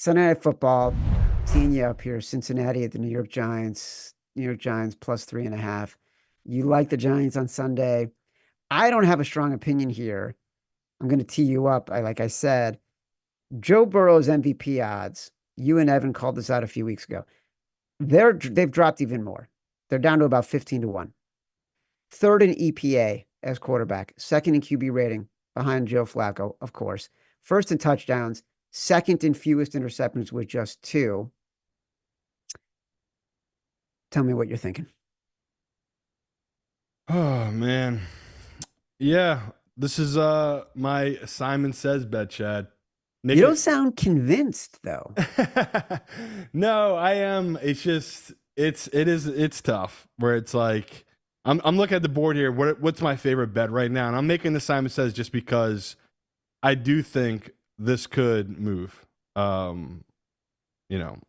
Sunday Night Football, seeing you up here, Cincinnati at the New York Giants. New York Giants plus 3.5. You like the Giants on Sunday. I don't have a strong opinion here. I'm going to tee you up. Like I said, Joe Burrow's MVP odds. You and Evan called this out a few weeks ago. They've dropped even more. They're down to about 15 to 1. Third in EPA as quarterback, second in QB rating behind Joe Flacco, of course. First in touchdowns, second in fewest interceptions with just 2. Tell me what you're thinking. Oh man. Yeah, this is my Simon Says bet, Chad. You Make don't it. sound convinced, though. No, I am. It's tough where it's like I'm looking at the board here. What's my favorite bet right now? And I'm making the Simon Says just because I do think this could move. You know,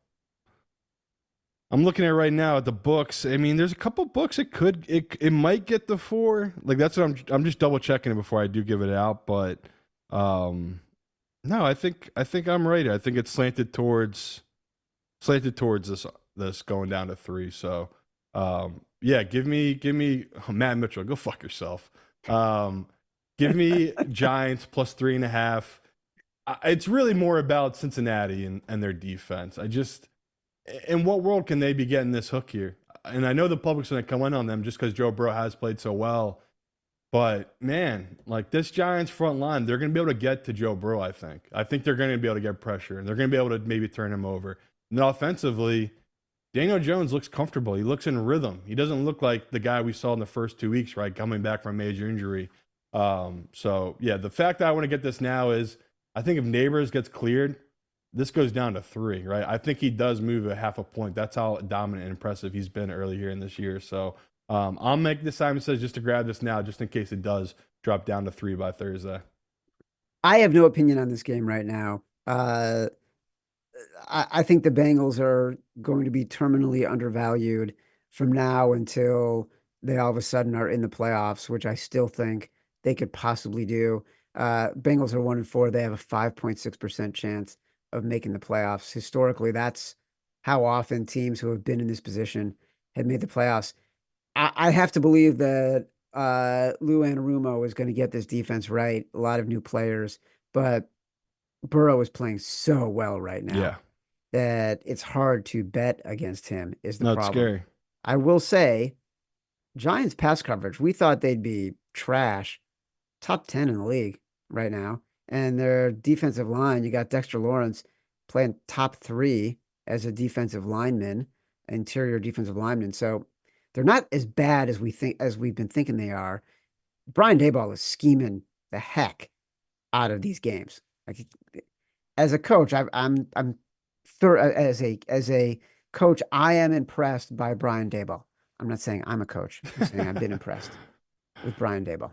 I'm looking at right now at the books. I mean, there's a couple books it might get the 4. Like that's what I'm just double checking it before I do give it out. But no, I think I'm right. I think it's slanted towards this going down to 3. So yeah, give me Matt Mitchell. Go fuck yourself. Give me Giants plus 3.5. It's really more about Cincinnati and their defense. In what world can they be getting this hook here? And I know the public's going to come in on them just because Joe Burrow has played so well. But man, like this Giants front line, they're going to be able to get to Joe Burrow, I think. I think they're going to be able to get pressure, and they're going to be able to maybe turn him over. And then offensively, Daniel Jones looks comfortable. He looks in rhythm. He doesn't look like the guy we saw in the first 2 weeks, right, coming back from a major injury. So, yeah, the fact that I want to get this now is I think if Neighbors gets cleared, this goes down to 3, right? I think he does move a half a point. That's how dominant and impressive he's been early here in this year. So I'll make this Simon Says just to grab this now, just in case it does drop down to 3 by Thursday. I have no opinion on this game right now. I think the Bengals are going to be terminally undervalued from now until they all of a sudden are in the playoffs, which I still think they could possibly do. Bengals are 1-4. They have a 5.6% chance of making the playoffs. Historically, that's how often teams who have been in this position have made the playoffs. I have to believe that Lou Anarumo is going to get this defense right. A lot of new players, but Burrow is playing so well right Yeah. now that it's hard to bet against him is the No, it's problem. scary. I will say, Giants pass coverage, we thought they'd be trash, top 10 in the league right now. And their defensive line, you got Dexter Lawrence playing top 3 as a defensive lineman, interior defensive lineman. So they're not as bad as we've been thinking they are. Brian Daboll is scheming the heck out of these games. Like as a coach, as a coach, I am impressed by Brian Daboll. I'm not saying I'm a coach. I'm saying I've been impressed with Brian Daboll.